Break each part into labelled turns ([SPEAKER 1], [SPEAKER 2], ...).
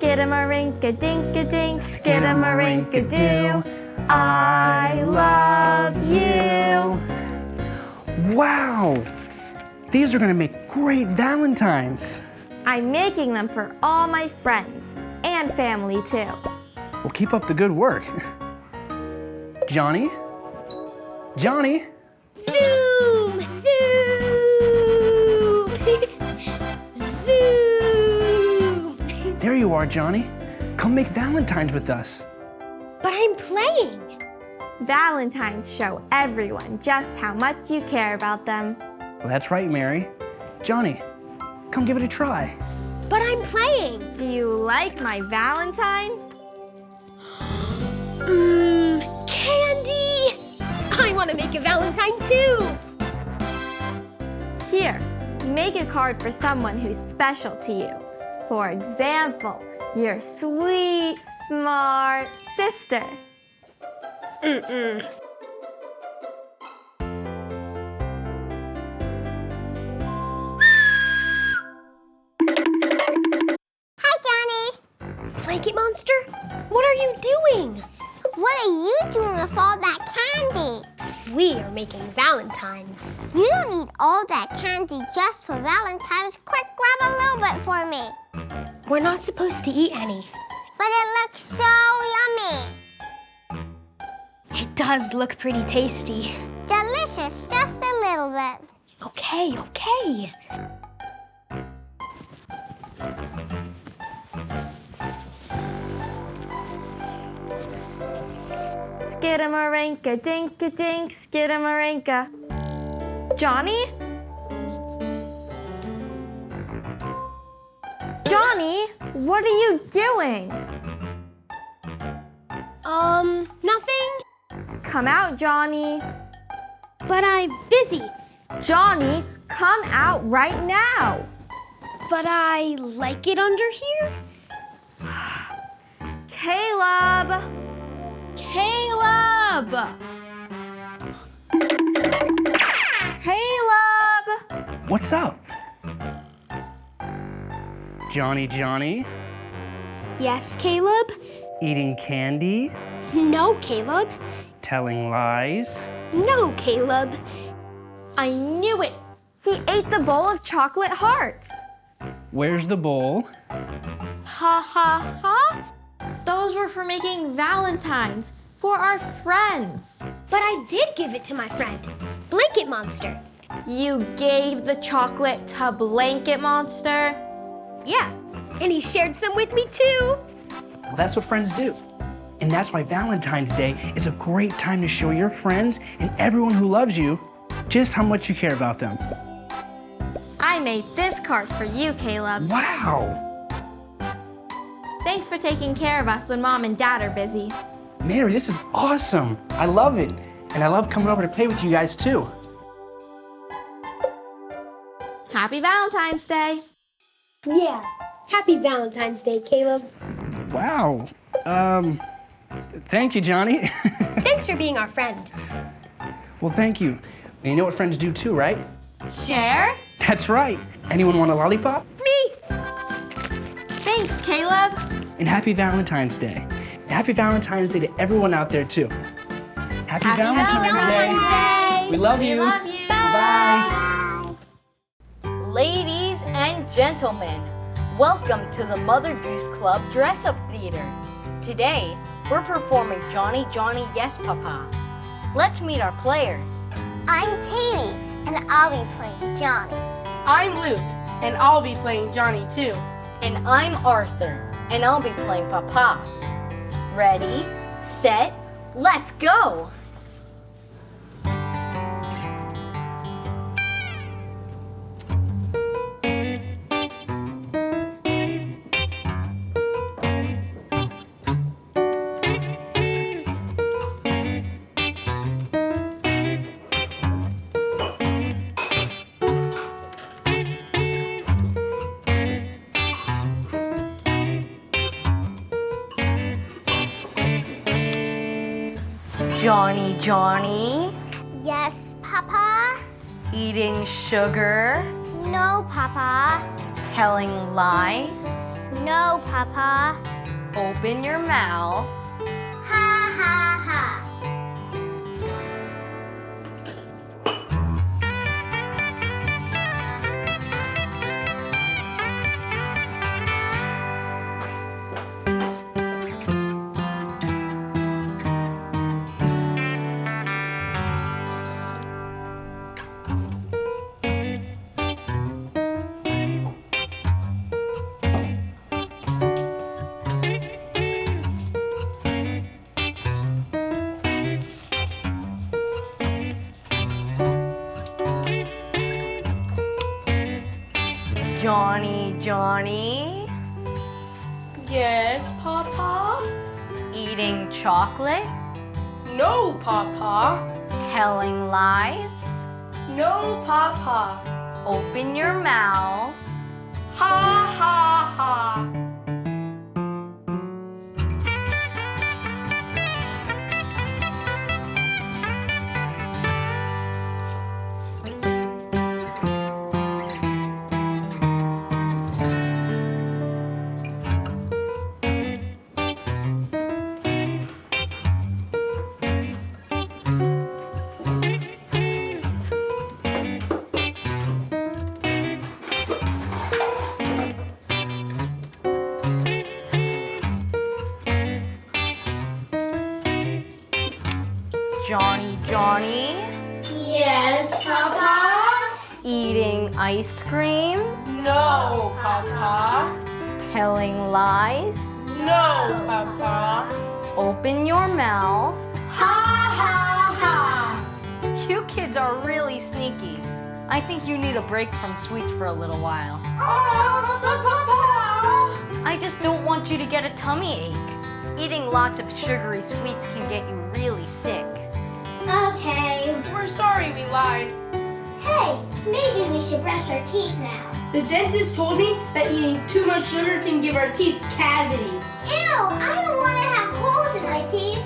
[SPEAKER 1] Skidamarinka-dink-a-dink, skidamarinka-doo. I love you.
[SPEAKER 2] Wow! These are gonna make great Valentines.
[SPEAKER 1] I'm making them for all my friends and family too.
[SPEAKER 2] Well, keep up the good work. Johnny? Johnny?
[SPEAKER 3] Zoom! Zoom! Zoom!
[SPEAKER 2] There you are, Johnny. Come make Valentines with us.
[SPEAKER 3] But I'm playing.
[SPEAKER 1] Valentines show everyone just how much you care about them.
[SPEAKER 2] Well, that's right, Mary. Johnny, come give it a try.
[SPEAKER 3] But I'm playing.
[SPEAKER 1] Do you like my Valentine?
[SPEAKER 3] Candy! I want to make a Valentine too.
[SPEAKER 1] Here, make a card for someone who's special to you. For example, your sweet, smart sister.
[SPEAKER 4] Hi, Johnny.
[SPEAKER 3] Blanket monster, what are you doing?
[SPEAKER 4] What are you doing with all that candy?
[SPEAKER 3] We are making Valentines.
[SPEAKER 4] You don't need all that candy just for Valentine's. Quick, grab a little bit for me.
[SPEAKER 3] We're not supposed to eat any.
[SPEAKER 4] But it looks so yummy.
[SPEAKER 3] It does look pretty tasty.
[SPEAKER 4] Delicious, just a little bit.
[SPEAKER 3] Okay.
[SPEAKER 1] Skidamarinka-dink-a-dink, skidamarinka. Johnny? Johnny, what are you doing?
[SPEAKER 3] Nothing.
[SPEAKER 1] Come out, Johnny.
[SPEAKER 3] But I'm busy.
[SPEAKER 1] Johnny, come out right now.
[SPEAKER 3] But I like it under here.
[SPEAKER 1] Caleb! Caleb! Caleb!
[SPEAKER 2] What's up? Johnny?
[SPEAKER 3] Yes, Caleb?
[SPEAKER 2] Eating candy?
[SPEAKER 3] No, Caleb.
[SPEAKER 2] Telling lies?
[SPEAKER 3] No, Caleb.
[SPEAKER 1] I knew it! He ate the bowl of chocolate hearts.
[SPEAKER 2] Where's the bowl?
[SPEAKER 1] Ha ha ha! Those were for making Valentines for our friends.
[SPEAKER 3] But I did give it to my friend, Blanket Monster.
[SPEAKER 1] You gave the chocolate to Blanket Monster?
[SPEAKER 3] Yeah, and he shared some with me too.
[SPEAKER 2] Well, that's what friends do. And that's why Valentine's Day is a great time to show your friends and everyone who loves you just how much you care about them.
[SPEAKER 1] I made this card for you, Caleb.
[SPEAKER 2] Wow!
[SPEAKER 1] Thanks for taking care of us when Mom and Dad are busy.
[SPEAKER 2] Mary, this is awesome. I love it. And I love coming over to play with you guys too.
[SPEAKER 1] Happy Valentine's Day.
[SPEAKER 3] Yeah, happy Valentine's Day, Caleb.
[SPEAKER 2] Wow. Thank you, Johnny.
[SPEAKER 3] Thanks for being our friend.
[SPEAKER 2] Well, thank you. And you know what friends do too, right?
[SPEAKER 1] Share?
[SPEAKER 2] That's right. Anyone want a lollipop?
[SPEAKER 1] Me! Thanks, Caleb.
[SPEAKER 2] And happy Valentine's Day. And happy Valentine's Day to everyone out there too. Happy Valentine's Day. We love you.
[SPEAKER 1] We love you.
[SPEAKER 2] Bye.
[SPEAKER 5] Ladies and gentlemen, welcome to the Mother Goose Club Dress-Up Theater. Today, we're performing Johnny, Johnny, Yes, Papa. Let's meet our players.
[SPEAKER 4] I'm Katie, and I'll be playing Johnny.
[SPEAKER 6] I'm Luke, and I'll be playing Johnny too.
[SPEAKER 5] And I'm Arthur, and I'll be playing Papa. Ready, set, let's go! Johnny, Johnny,
[SPEAKER 4] Yes, Papa?
[SPEAKER 5] eating sugar,
[SPEAKER 4] No, Papa.
[SPEAKER 5] telling lies,
[SPEAKER 4] No, No, Papa.
[SPEAKER 5] Open your mouth.
[SPEAKER 4] Ha ha ha.
[SPEAKER 5] Johnny,
[SPEAKER 6] Yes, Papa?
[SPEAKER 5] eating chocolate,
[SPEAKER 6] No, Papa.
[SPEAKER 5] telling lies.
[SPEAKER 6] No, Papa.
[SPEAKER 5] Open your mouth.
[SPEAKER 6] Ha ha ha.
[SPEAKER 5] Johnny,
[SPEAKER 3] Yes, Papa?
[SPEAKER 5] eating ice cream,
[SPEAKER 6] No, Papa.
[SPEAKER 5] telling lies.
[SPEAKER 6] No, Papa.
[SPEAKER 5] Open your mouth.
[SPEAKER 3] Ha ha ha.
[SPEAKER 5] You kids are really sneaky. I think you need a break from sweets for a little while.
[SPEAKER 3] Oh, but Papa!
[SPEAKER 5] I just don't want you to get a tummy ache. Eating lots of sugary sweets can get you really sick.
[SPEAKER 4] Okay.
[SPEAKER 6] We're sorry we lied.
[SPEAKER 4] Hey, maybe we should brush our teeth now.
[SPEAKER 6] The dentist told me that eating too much sugar can give our teeth cavities.
[SPEAKER 4] Ew, I don't want to have holes in my teeth.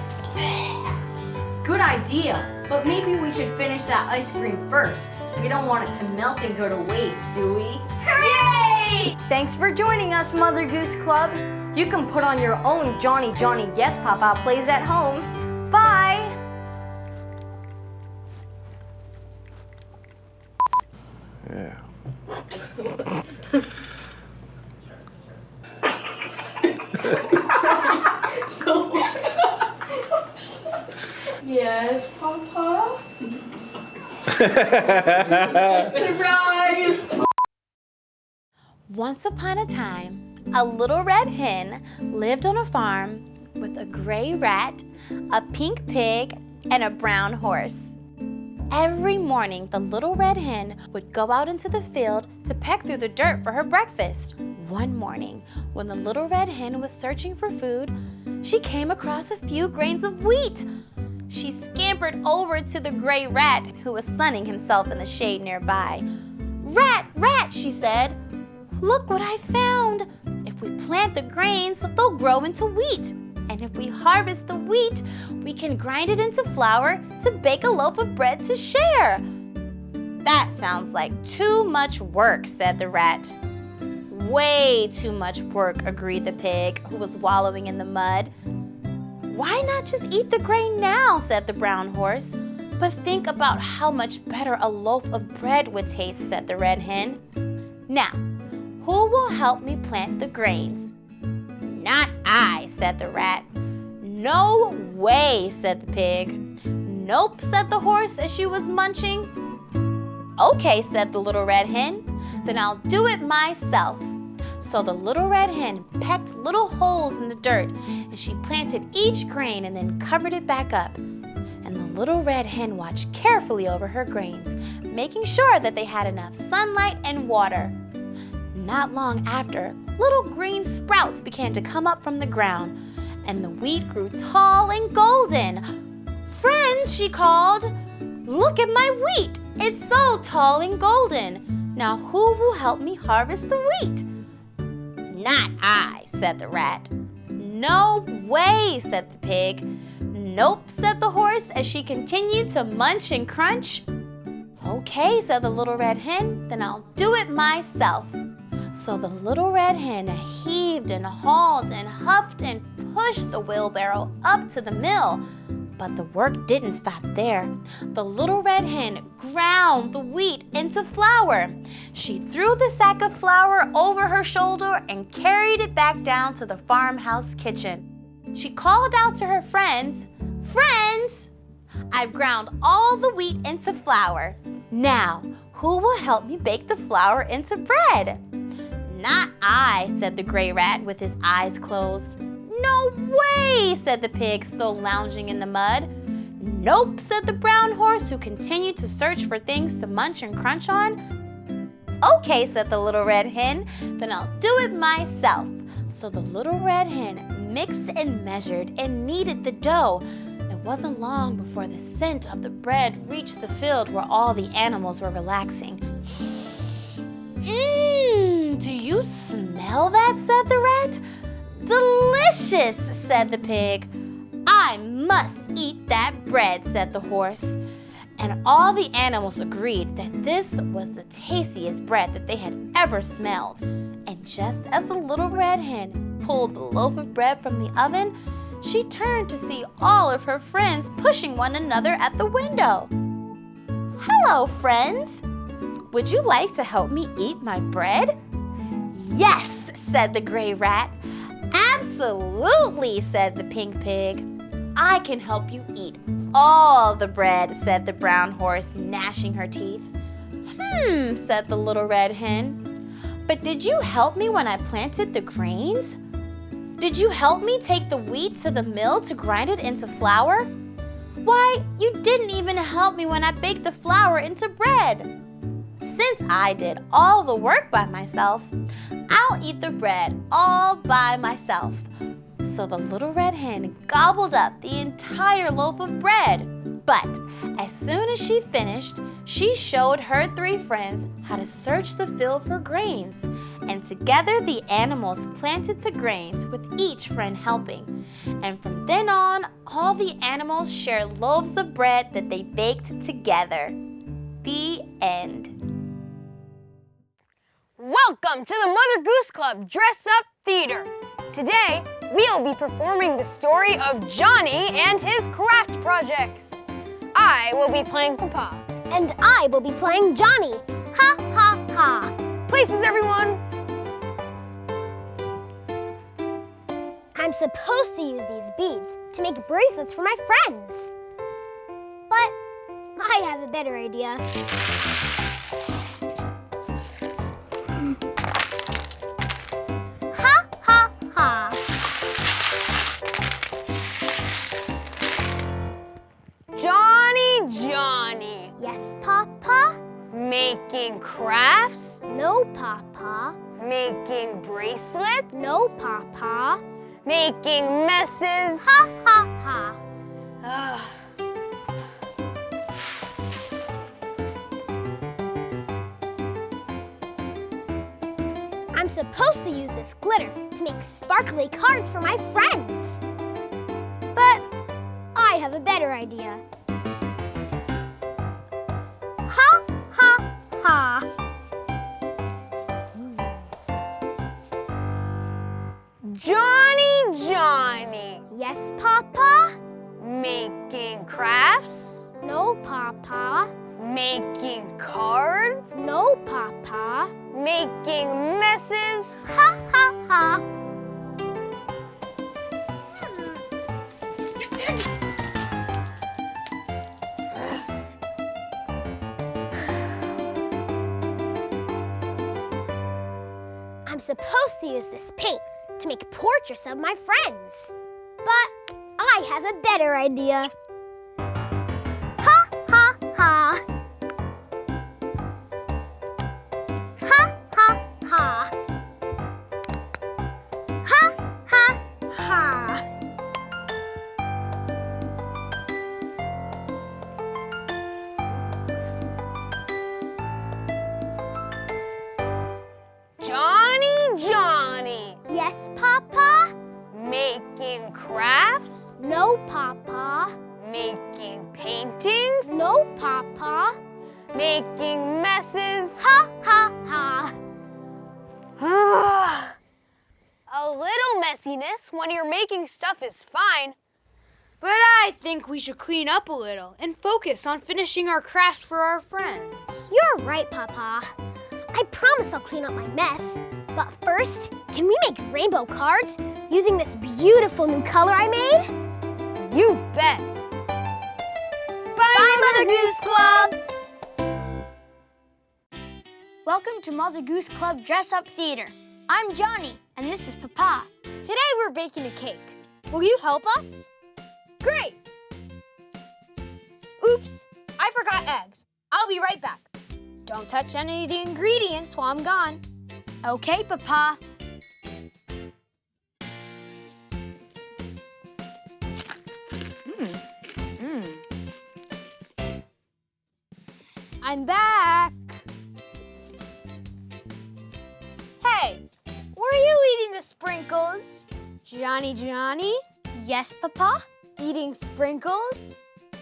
[SPEAKER 5] Good idea, but maybe we should finish that ice cream first. We don't want it to melt and go to waste, do we?
[SPEAKER 3] Hooray!
[SPEAKER 5] Thanks for joining us, Mother Goose Club. You can put on your own Johnny Yes Papa plays at home. Bye!
[SPEAKER 7] Yeah.
[SPEAKER 6] Yes, Papa? Surprise!
[SPEAKER 8] Once upon a time, a little red hen lived on a farm with a gray rat, a pink pig, and a brown horse. Every morning, the little red hen would go out into the field to peck through the dirt for her breakfast. One morning, when the little red hen was searching for food, she came across a few grains of wheat. She scampered over to the gray rat, who was sunning himself in the shade nearby. "Rat, rat," she said, "look what I found. If we plant the grains, they'll grow into wheat. And if we harvest the wheat, we can grind it into flour to bake a loaf of bread to share." "That sounds like too much work," said the rat. "Way too much work," agreed the pig, who was wallowing in the mud. "Why not just eat the grain now?" said the brown horse. "But think about how much better a loaf of bread would taste," said the red hen. "Now, who will help me plant the grains?" "Not I," said the rat. "No way," said the pig. "Nope," said the horse as she was munching. "Okay," said the little red hen, "then I'll do it myself." So the little red hen pecked little holes in the dirt, and she planted each grain and then covered it back up. And the little red hen watched carefully over her grains, making sure that they had enough sunlight and water. Not long after, little green sprouts began to come up from the ground, and the wheat grew tall and golden. "Friends," she called, "look at my wheat. It's so tall and golden. Now who will help me harvest the wheat?" "Not I," said the rat. "No way," said the pig. "Nope," said the horse as she continued to munch and crunch. "Okay," said the little red hen, "then I'll do it myself." So the Little Red Hen heaved and hauled and huffed and pushed the wheelbarrow up to the mill. But the work didn't stop there. The Little Red Hen ground the wheat into flour. She threw the sack of flour over her shoulder and carried it back down to the farmhouse kitchen. She called out to her friends, "Friends, I've ground all the wheat into flour. Now, who will help me bake the flour into bread?" "Not I," said the gray rat with his eyes closed. "No way," said the pig, still lounging in the mud. "Nope," said the brown horse, who continued to search for things to munch and crunch on. "Okay," said the Little Red Hen, "then I'll do it myself." So the Little Red Hen mixed and measured and kneaded the dough. It wasn't long before the scent of the bread reached the field where all the animals were relaxing. "Do you smell that?" said the rat. "Delicious," said the pig. "I must eat that bread," said the horse. And all the animals agreed that this was the tastiest bread that they had ever smelled. And just as the Little Red Hen pulled the loaf of bread from the oven, she turned to see all of her friends pushing one another at the window. "Hello, friends. Would you like to help me eat my bread?" "Yes," said the gray rat. "Absolutely," said the pink pig. "I can help you eat all the bread," said the brown horse, gnashing her teeth. Said the Little Red Hen. "But did you help me when I planted the grains? Did you help me take the wheat to the mill to grind it into flour? Why, you didn't even help me when I baked the flour into bread. Since I did all the work by myself, I'll eat the bread all by myself." So the Little Red Hen gobbled up the entire loaf of bread. But as soon as she finished, she showed her three friends how to search the field for grains. And together the animals planted the grains with each friend helping. And from then on, all the animals shared loaves of bread that they baked together. The end.
[SPEAKER 9] Welcome to the Mother Goose Club Dress Up Theater. Today, we'll be performing the story of Johnny and his craft projects. I will be playing Papa.
[SPEAKER 4] And I will be playing Johnny. Ha, ha, ha.
[SPEAKER 9] Places, everyone.
[SPEAKER 4] I'm supposed to use these beads to make bracelets for my friends. But I have a better idea. Ha, ha, ha.
[SPEAKER 9] Johnny.
[SPEAKER 4] Yes, Papa?
[SPEAKER 9] Making crafts?
[SPEAKER 4] No, Papa.
[SPEAKER 9] Making bracelets?
[SPEAKER 4] No, Papa.
[SPEAKER 9] Making messes?
[SPEAKER 4] Ha, ha, ha. I'm supposed to use this glitter to make sparkly cards for my friends. But I have a better idea. Ha, ha, ha.
[SPEAKER 9] Johnny.
[SPEAKER 4] Yes, Papa?
[SPEAKER 9] Making crafts?
[SPEAKER 4] No, Papa.
[SPEAKER 9] Making cards?
[SPEAKER 4] No, Papa.
[SPEAKER 9] Making messes?
[SPEAKER 4] Ha, ha, ha. I'm supposed to use this paint to make portraits of my friends. But I have a better idea. Ha, ha, ha. Ha, ha, ha. Ha, ha, ha.
[SPEAKER 9] Johnny.
[SPEAKER 4] Yes, Papa?
[SPEAKER 9] Making crafts?
[SPEAKER 4] No, Papa.
[SPEAKER 9] Making paintings?
[SPEAKER 4] No, Papa.
[SPEAKER 9] Making messes?
[SPEAKER 4] Ha, ha, ha.
[SPEAKER 9] A little messiness when you're making stuff is fine.
[SPEAKER 6] But I think we should clean up a little and focus on finishing our crafts for our friends.
[SPEAKER 4] You're right, Papa. I promise I'll clean up my mess. But first, can we make rainbow cards using this beautiful new color I made?
[SPEAKER 9] You bet.
[SPEAKER 4] Bye, Mother Goose Club!
[SPEAKER 10] Welcome to Mother Goose Club Dress Up Theater. I'm Johnny, and this is Papa.
[SPEAKER 9] Today we're baking a cake. Will you help us? Great. Oops, I forgot eggs. I'll be right back. Don't touch any of the ingredients while I'm gone.
[SPEAKER 10] Okay, Papa.
[SPEAKER 9] I'm back. Hey, were you eating the sprinkles? Johnny?
[SPEAKER 10] Yes, Papa?
[SPEAKER 9] Eating sprinkles?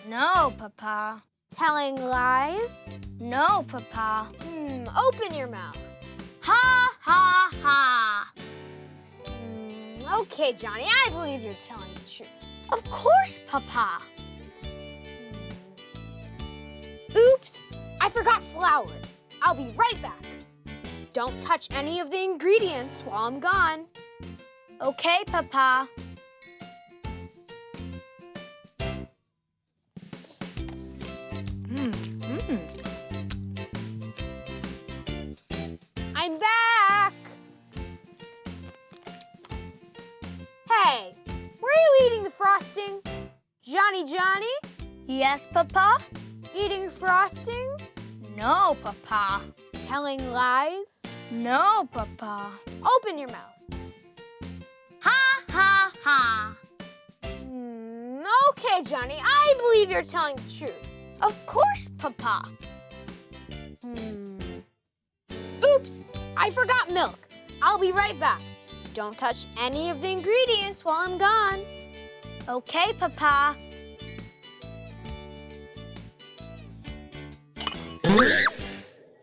[SPEAKER 10] No, Papa.
[SPEAKER 9] Telling lies?
[SPEAKER 10] No, Papa.
[SPEAKER 9] Open your mouth.
[SPEAKER 10] Ha, ha, ha.
[SPEAKER 9] Okay, Johnny, I believe you're telling the truth.
[SPEAKER 10] Of course, Papa.
[SPEAKER 9] Oops, I forgot flour. I'll be right back. Don't touch any of the ingredients while I'm gone.
[SPEAKER 10] Okay, Papa.
[SPEAKER 9] I'm back. Hey, were you eating the frosting? Johnny?
[SPEAKER 10] Yes, Papa?
[SPEAKER 9] Eating frosting?
[SPEAKER 10] No, Papa.
[SPEAKER 9] Telling lies?
[SPEAKER 10] No, Papa.
[SPEAKER 9] Open your mouth.
[SPEAKER 10] Ha, ha, ha.
[SPEAKER 9] Okay, Johnny, I believe you're telling the truth.
[SPEAKER 10] Of course, Papa.
[SPEAKER 9] Oops, I forgot milk. I'll be right back. Don't touch any of the ingredients while I'm gone.
[SPEAKER 10] Okay, Papa.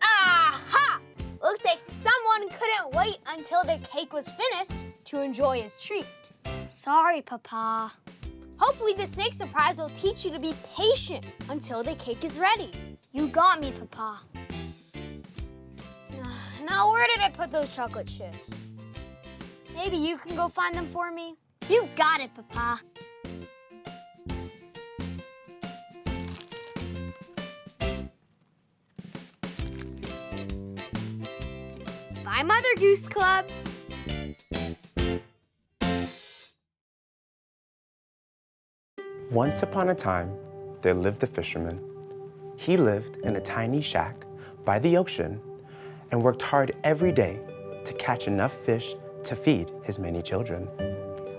[SPEAKER 9] Aha! Looks like someone couldn't wait until the cake was finished to enjoy his treat.
[SPEAKER 10] Sorry, Papa.
[SPEAKER 9] Hopefully the snake surprise will teach you to be patient until the cake is ready.
[SPEAKER 10] You got me, Papa.
[SPEAKER 9] Now, where did I put those chocolate chips? Maybe you can go find them for me?
[SPEAKER 10] You got it, Papa.
[SPEAKER 9] Bye, Mother Goose Club.
[SPEAKER 7] Once upon a time, there lived a fisherman. He lived in a tiny shack by the ocean and worked hard every day to catch enough fish to feed his many children.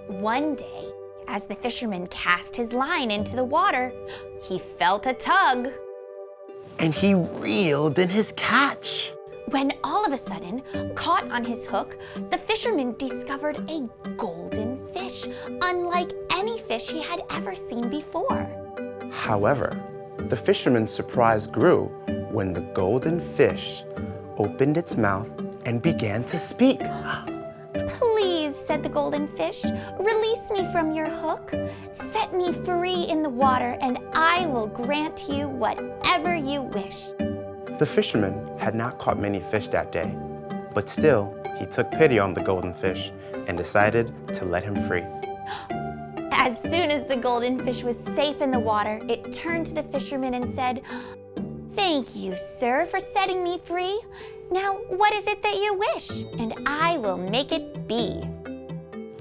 [SPEAKER 8] One day, as the fisherman cast his line into the water, he felt a tug.
[SPEAKER 7] And he reeled in his catch.
[SPEAKER 8] When all of a sudden, caught on his hook, the fisherman discovered a golden fish, unlike any fish he had ever seen before.
[SPEAKER 7] However, the fisherman's surprise grew when the golden fish opened its mouth and began to speak.
[SPEAKER 8] Please, said the golden fish, release me from your hook. Set me free in the water, and I will grant you whatever you wish.
[SPEAKER 7] The fisherman had not caught many fish that day, but still, he took pity on the golden fish and decided to let him free.
[SPEAKER 8] As soon as the golden fish was safe in the water, it turned to the fisherman and said, "Thank you, sir, for setting me free. Now, what is it that you wish? And I will make it be."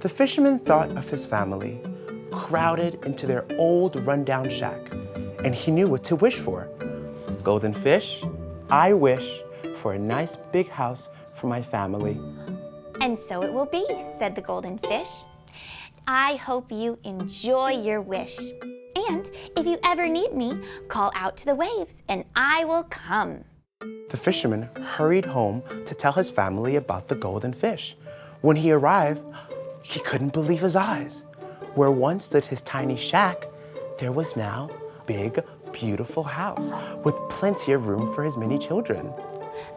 [SPEAKER 7] The fisherman thought of his family, crowded into their old rundown shack, and he knew what to wish for. Golden fish, I wish for a nice big house for my family.
[SPEAKER 8] And so it will be, said the golden fish. I hope you enjoy your wish. And if you ever need me, call out to the waves and I will come.
[SPEAKER 7] The fisherman hurried home to tell his family about the golden fish. When he arrived, he couldn't believe his eyes. Where once stood his tiny shack, there was now a big, beautiful house with plenty of room for his many children.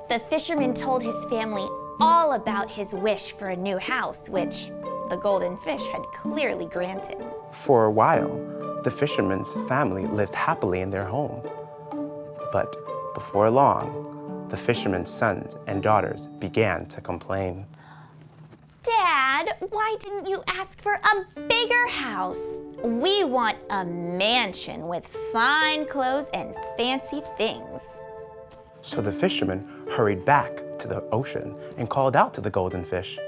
[SPEAKER 8] The fisherman told his family all about his wish for a new house, which the golden fish had clearly granted.
[SPEAKER 7] For a while, the fisherman's family lived happily in their home. But before long, the fisherman's sons and daughters began to complain.
[SPEAKER 8] Dad, why didn't you ask for a bigger house? We want a mansion with fine clothes and fancy things.
[SPEAKER 7] So the fisherman hurried back to the ocean and called out to the golden fish.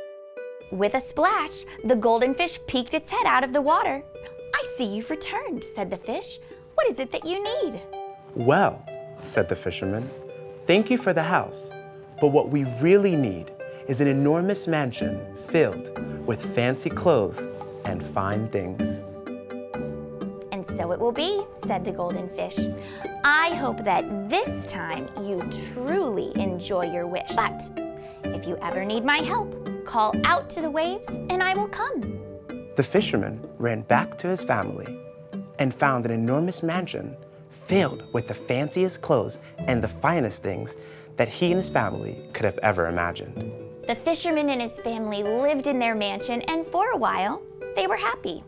[SPEAKER 8] With a splash, the golden fish peeked its head out of the water. I see you've returned, said the fish. What is it that you need?
[SPEAKER 7] Well, said the fisherman, thank you for the house, but what we really need is an enormous mansion filled with fancy clothes and fine things.
[SPEAKER 8] And so it will be, said the golden fish. I hope that this time you truly enjoy your wish. But if you ever need my help, call out to the waves and I will come.
[SPEAKER 7] The fisherman ran back to his family and found an enormous mansion filled with the fanciest clothes and the finest things that he and his family could have ever imagined.
[SPEAKER 8] The fisherman and his family lived in their mansion, and for a while, they were happy.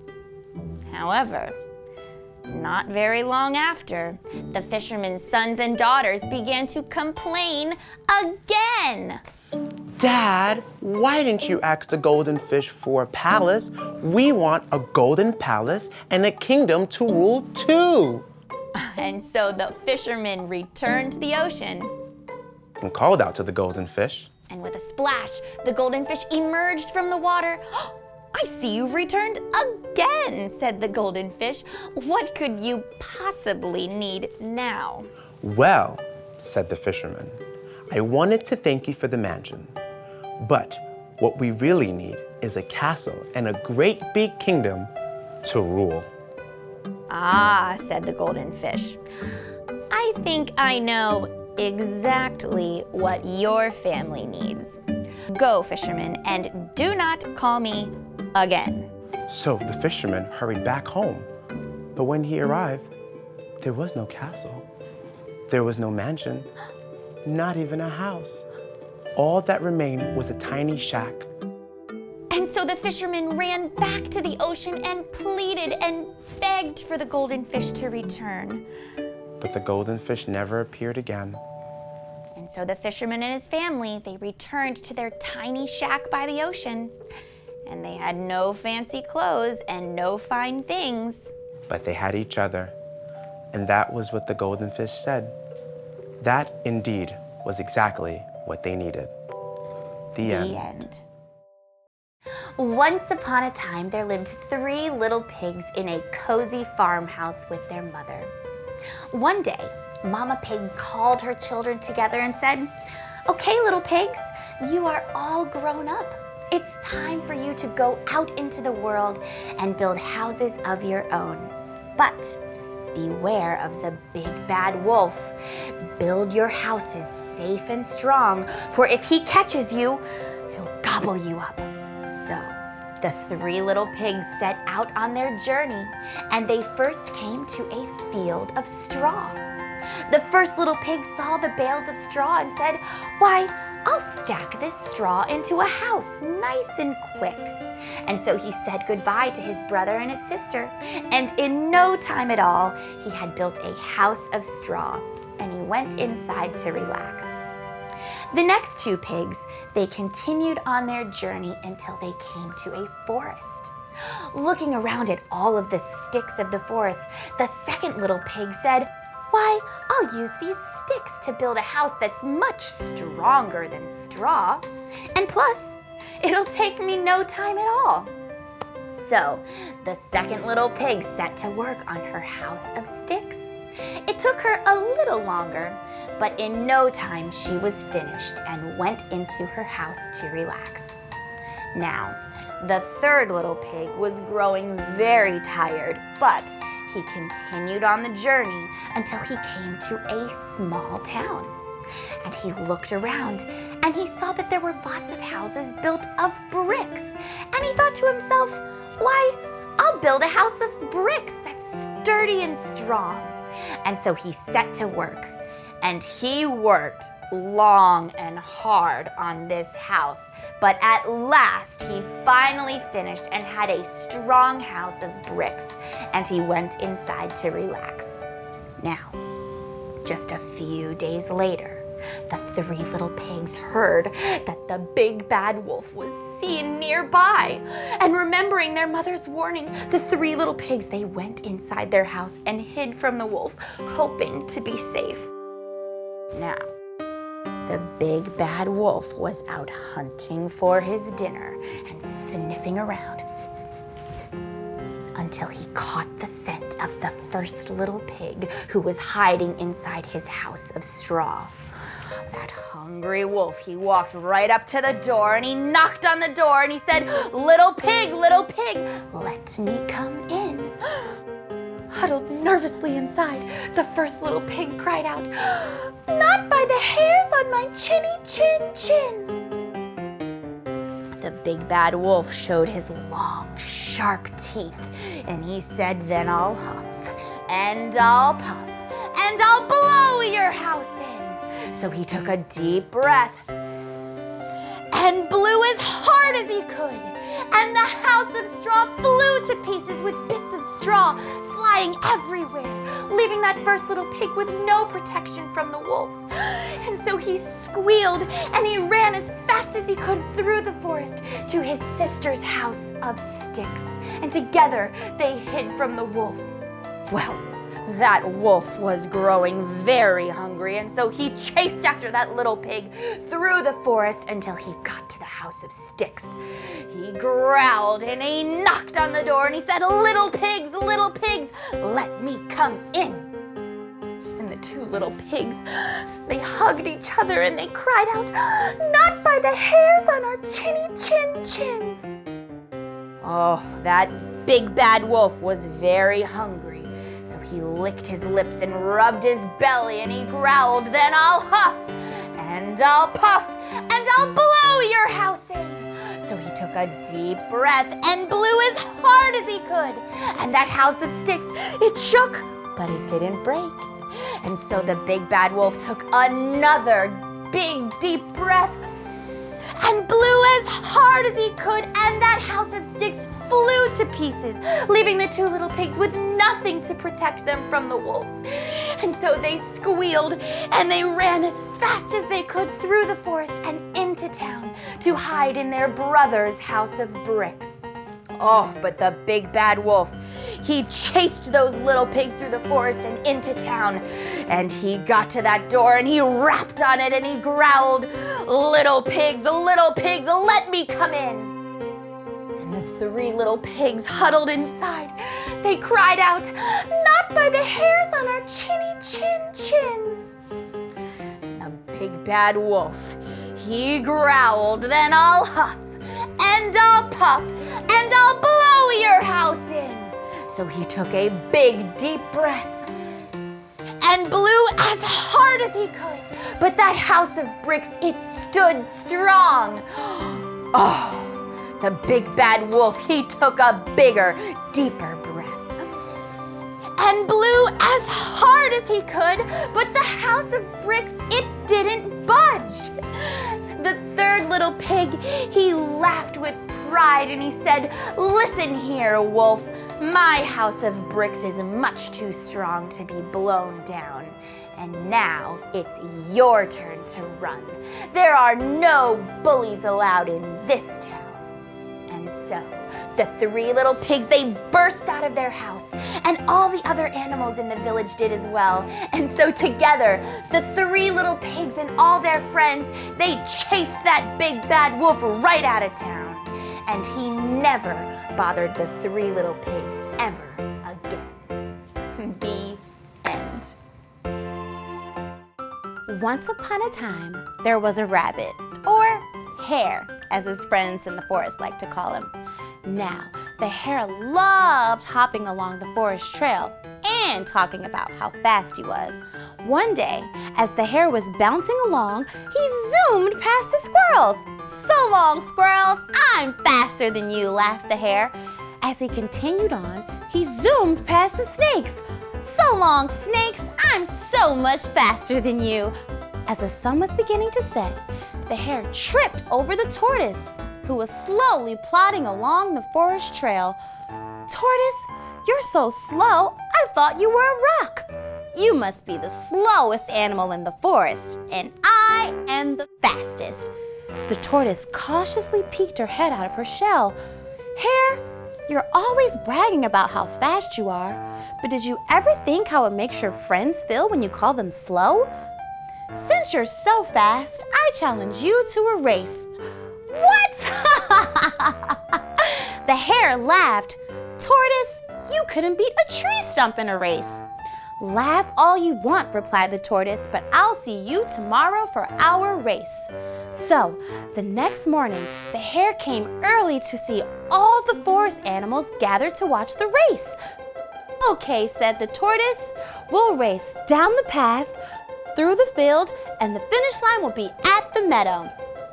[SPEAKER 8] However, not very long after, the fisherman's sons and daughters began to complain again.
[SPEAKER 7] Dad, why didn't you ask the golden fish for a palace? We want a golden palace and a kingdom to rule too.
[SPEAKER 8] And so the fisherman returned to the ocean.
[SPEAKER 7] And called out to the golden fish.
[SPEAKER 8] And with a splash, the golden fish emerged from the water. I see you've returned again, said the golden fish. What could you possibly need now?
[SPEAKER 7] Well, said the fisherman, I wanted to thank you for the mansion, but what we really need is a castle and a great big kingdom to rule.
[SPEAKER 8] Ah, said the golden fish. I think I know exactly what your family needs. Go, fisherman, and do not call me again.
[SPEAKER 7] So the fisherman hurried back home, but when he arrived, there was no castle. There was no mansion, not even a house. All that remained was a tiny shack.
[SPEAKER 8] And so the fisherman ran back to the ocean and pleaded and begged for the golden fish to return.
[SPEAKER 7] But the golden fish never appeared again.
[SPEAKER 8] And so the fisherman and his family, they returned to their tiny shack by the ocean. And they had no fancy clothes and no fine things.
[SPEAKER 7] But they had each other. And that was what the golden fish said. That, indeed, was exactly what they needed. The end.
[SPEAKER 8] Once upon a time, there lived 3 little pigs in a cozy farmhouse with their mother. One day, Mama Pig called her children together and said, "Okay, little pigs, you are all grown up. It's time for you to go out into the world and build houses of your own. But beware of the big bad wolf. Build your houses safe and strong, for if he catches you, he'll gobble you up." So the 3 little pigs set out on their journey, and they first came to a field of straw. The first little pig saw the bales of straw and said, "Why, I'll stack this straw into a house nice and quick." And so he said goodbye to his brother and his sister, and in no time at all, he had built a house of straw, and he went inside to relax. The next 2 pigs, they continued on their journey until they came to a forest. Looking around at all of the sticks of the forest, the second little pig said, "Why, I'll use these sticks to build a house that's much stronger than straw. And plus, it'll take me no time at all." So the second little pig set to work on her house of sticks. It took her a little longer, but in no time she was finished and went into her house to relax. Now, the third little pig was growing very tired, but he continued on the journey until he came to a small town. And he looked around and he saw that there were lots of houses built of bricks. And he thought to himself, "Why, I'll build a house of bricks that's sturdy and strong." And so he set to work. And he worked long and hard on this house, but at last he finally finished and had a strong house of bricks, and he went inside to relax. Now, just a few days later, the three little pigs heard that the big bad wolf was seen nearby. And remembering their mother's warning, the three little pigs, they went inside their house and hid from the wolf, hoping to be safe. Now, the big bad wolf was out hunting for his dinner and sniffing around until he caught the scent of the first little pig who was hiding inside his house of straw. That hungry wolf, he walked right up to the door and he knocked on the door and he said, little pig, let me come in." Huddled nervously inside, the first little pig cried out, "Not by the hairs on my chinny chin chin." The big bad wolf showed his long, sharp teeth and he said, "Then I'll huff and I'll puff and I'll blow your house in." So he took a deep breath and blew as hard as he could. And the house of straw flew to pieces with bits of straw flying everywhere, leaving that first little pig with no protection from the wolf. And so he squealed and he ran as fast as he could through the forest to his sister's house of sticks. And together they hid from the wolf. Well, that wolf was growing very hungry, and so he chased after that little pig through the forest until he got to the house of sticks. He growled and he knocked on the door and he said, little pigs, let me come in." And the two little pigs, they hugged each other and they cried out, "Not by the hairs on our chinny chin chins." Oh, that big bad wolf was very hungry. He licked his lips and rubbed his belly and he growled, "Then I'll huff and I'll puff and I'll blow your house in." So he took a deep breath and blew as hard as he could. And that house of sticks, it shook, but it didn't break. And so the big bad wolf took another big deep breath and blew as hard as he could, and that house of sticks flew to pieces, leaving the two little pigs with nothing to protect them from the wolf. And so they squealed and they ran as fast as they could through the forest and into town to hide in their brother's house of bricks. Oh, but the big bad wolf, he chased those little pigs through the forest and into town. And he got to that door and he rapped on it and he growled, little pigs, let me come in." And the three little pigs huddled inside. They cried out, "Not by the hairs on our chinny chin chins." And the big bad wolf, he growled, "Then I'll huff and I'll puff and I'll blow your house in." So he took a big deep breath and blew as hard as he could. But that house of bricks, it stood strong. Oh, the big bad wolf, he took a bigger, deeper breath and blew as hard as he could, but the house of bricks, it didn't budge. The third little pig, he laughed with pride and he said, "Listen here, wolf, my house of bricks is much too strong to be blown down. And now it's your turn to run. There are no bullies allowed in this town." And so the three little pigs, they burst out of their house, and all the other animals in the village did as well. And so together, the three little pigs and all their friends, they chased that big bad wolf right out of town. And he never bothered the three little pigs ever again. The end. Once upon a time, there was a rabbit, or Hare, as his friends in the forest like to call him. Now, the hare loved hopping along the forest trail and talking about how fast he was. One day, as the hare was bouncing along, he zoomed past the squirrels. "So long, squirrels, I'm faster than you," laughed the hare. As he continued on, he zoomed past the snakes. "So long, snakes, I'm so much faster than you." As the sun was beginning to set, the hare tripped over the tortoise, who was slowly plodding along the forest trail. "Tortoise, you're so slow, I thought you were a rock. You must be the slowest animal in the forest, and I am the fastest." The tortoise cautiously peeked her head out of her shell. "Hare, you're always bragging about how fast you are, but did you ever think how it makes your friends feel when you call them slow? Since you're so fast, I challenge you to a race." "What?" The hare laughed. "Tortoise, you couldn't beat a tree stump in a race." "Laugh all you want," replied the tortoise, "but I'll see you tomorrow for our race." So, the next morning, the hare came early to see all the forest animals gathered to watch the race. "Okay," said the tortoise, "we'll race down the path, through the field, and the finish line will be at the meadow."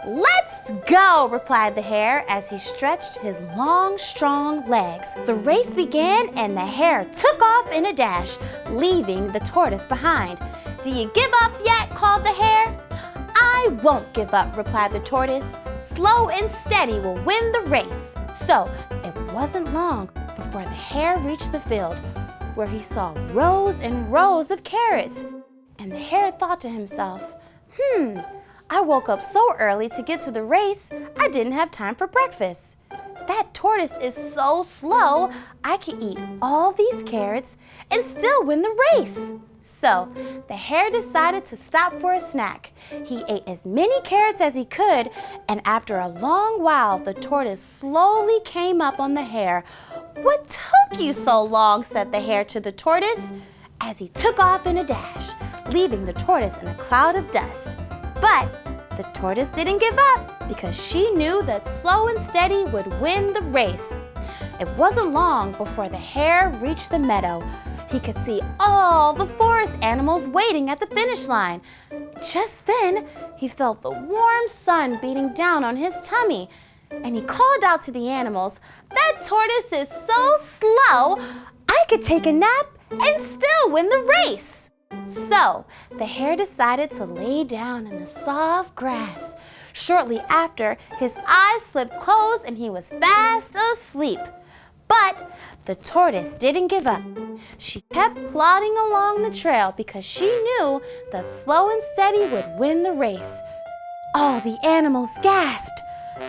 [SPEAKER 8] "Let's go," replied the hare as he stretched his long, strong legs. The race began and the hare took off in a dash, leaving the tortoise behind. "Do you give up yet?" called the hare. "I won't give up," replied the tortoise. "Slow and steady will win the race." So it wasn't long before the hare reached the field, where he saw rows and rows of carrots. And the hare thought to himself, I woke up so early to get to the race, I didn't have time for breakfast. That tortoise is so slow, I can eat all these carrots and still win the race. So the hare decided to stop for a snack. He ate as many carrots as he could, and after a long while, the tortoise slowly came up on the hare. "What took you so long?" said the hare to the tortoise, as he took off in a dash, leaving the tortoise in a cloud of dust. But the tortoise didn't give up, because she knew that slow and steady would win the race. It wasn't long before the hare reached the meadow. He could see all the forest animals waiting at the finish line. Just then, he felt the warm sun beating down on his tummy, and he called out to the animals, "That tortoise is so slow, I could take a nap and still win the race." So the hare decided to lay down in the soft grass. Shortly after, his eyes slipped closed and he was fast asleep. But the tortoise didn't give up. She kept plodding along the trail because she knew that slow and steady would win the race. All the animals gasped.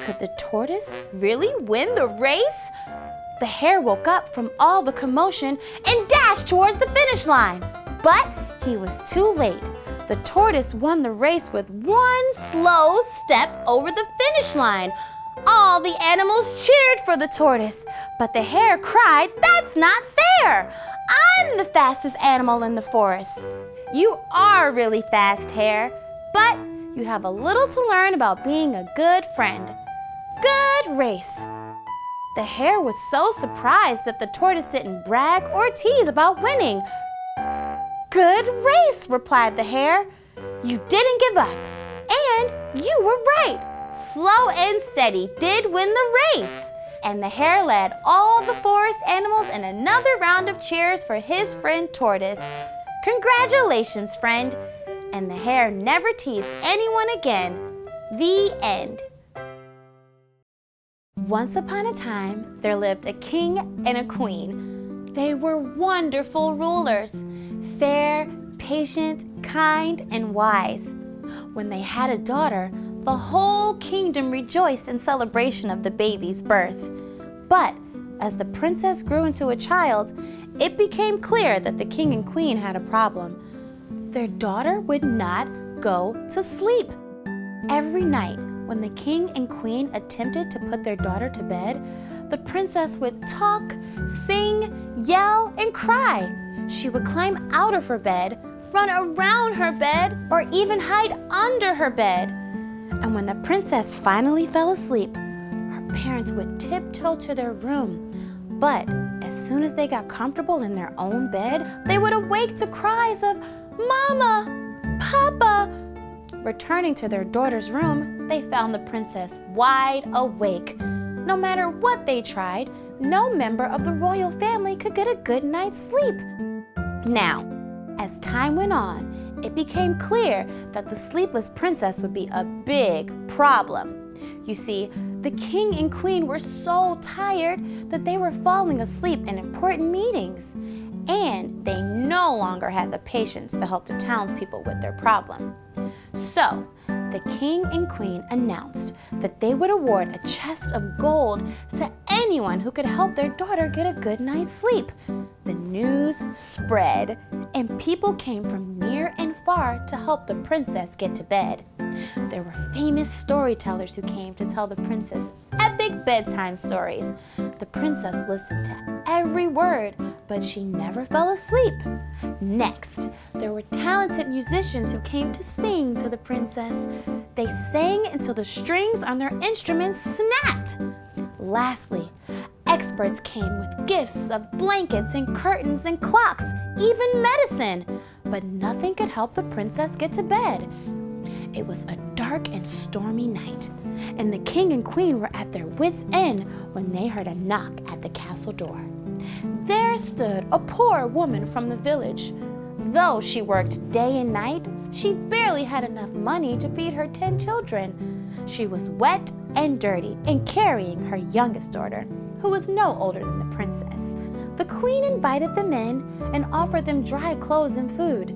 [SPEAKER 8] Could the tortoise really win the race? The hare woke up from all the commotion and dashed towards the finish line. But he was too late. The tortoise won the race with one slow step over the finish line. All the animals cheered for the tortoise, but the hare cried, "That's not fair! I'm the fastest animal in the forest." "You are really fast, Hare, but you have a little to learn about being a good friend." Good race! The hare was so surprised that the tortoise didn't brag or tease about winning. "Good race," replied the hare. "You didn't give up, and you were right. Slow and steady did win the race." And the hare led all the forest animals in another round of cheers for his friend Tortoise. Congratulations, friend. And the hare never teased anyone again. The end. Once upon a time, there lived a king and a queen. They were wonderful rulers, fair, patient, kind, and wise. When they had a daughter, the whole kingdom rejoiced in celebration of the baby's birth. But as the princess grew into a child, it became clear that the king and queen had a problem. Their daughter would not go to sleep. Every night, when the king and queen attempted to put their daughter to bed, the princess would talk, sing, yell, and cry. She would climb out of her bed, run around her bed, or even hide under her bed. And when the princess finally fell asleep, her parents would tiptoe to their room. But as soon as they got comfortable in their own bed, they would awake to cries of, "Mama! Papa!" Returning to their daughter's room, they found the princess wide awake. No matter what they tried, no member of the royal family could get a good night's sleep. Now, as time went on it became clear that the sleepless princess would be a big problem. You see, the king and queen were so tired that they were falling asleep in important meetings, and they no longer had the patience to help the townspeople with their problem. So, the king and queen announced that they would award a chest of gold to anyone who could help their daughter get a good night's sleep. The news spread, and people came from near and far to help the princess get to bed. There were famous storytellers who came to tell the princess epic bedtime stories. The princess listened to every word, but she never fell asleep. Next, there were talented musicians who came to sing to the princess. They sang until the strings on their instruments snapped. Lastly, experts came with gifts of blankets and curtains and clocks, even medicine. But nothing could help the princess get to bed. It was a dark and stormy night, and the king and queen were at their wits' end when they heard a knock at the castle door. There stood a poor woman from the village. Though she worked day and night, she barely had enough money to feed her 10 children. She was wet and dirty and carrying her youngest daughter, who was no older than the princess. The queen invited them in and offered them dry clothes and food.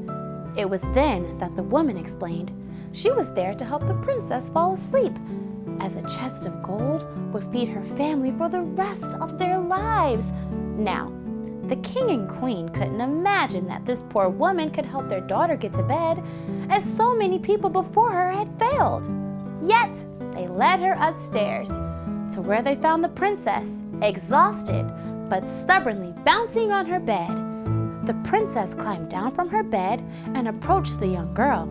[SPEAKER 8] It was then that the woman explained she was there to help the princess fall asleep, as a chest of gold would feed her family for the rest of their lives. Now, the king and queen couldn't imagine that this poor woman could help their daughter get to bed, as so many people before her had failed. Yet, they led her upstairs to where they found the princess, exhausted but stubbornly bouncing on her bed. The princess climbed down from her bed and approached the young girl.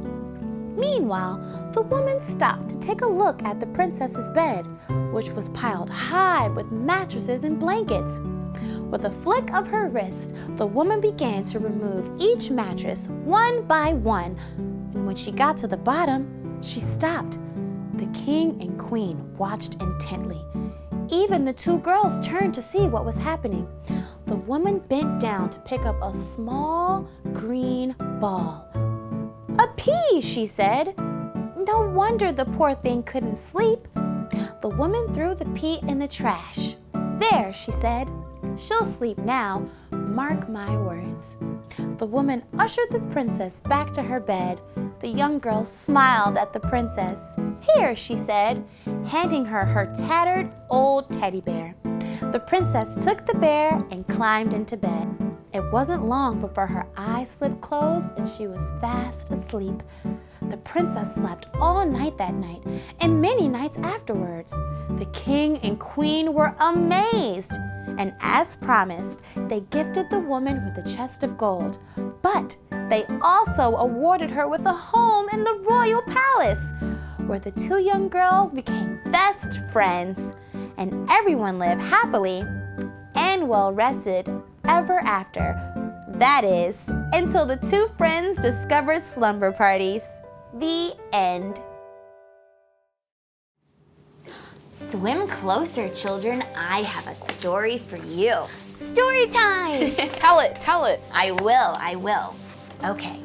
[SPEAKER 8] Meanwhile, the woman stopped to take a look at the princess's bed, which was piled high with mattresses and blankets. With a flick of her wrist, the woman began to remove each mattress one by one, and when she got to the bottom, she stopped. The king and queen watched intently. Even the 2 girls turned to see what was happening. The woman bent down to pick up a small green ball. "A pea," she said. No wonder the poor thing couldn't sleep. The woman threw the pea in the trash. "There," she said. "She'll sleep now. Mark my words." The woman ushered the princess back to her bed. The young girl smiled at the princess. "Here," she said, handing her her tattered old teddy bear. The princess took the bear and climbed into bed. It wasn't long before her eyes slipped closed and she was fast asleep. The princess slept all night that night and many nights afterwards. The king and queen were amazed, and as promised, they gifted the woman with a chest of gold. But they also awarded her with a home in the royal palace, where the 2 young girls became best friends, and everyone lived happily and well rested ever after. That is, until the 2 friends discovered slumber parties. The end.
[SPEAKER 11] Swim closer, children. I have a story for you.
[SPEAKER 10] Story time!
[SPEAKER 11] Tell it. I will. Okay.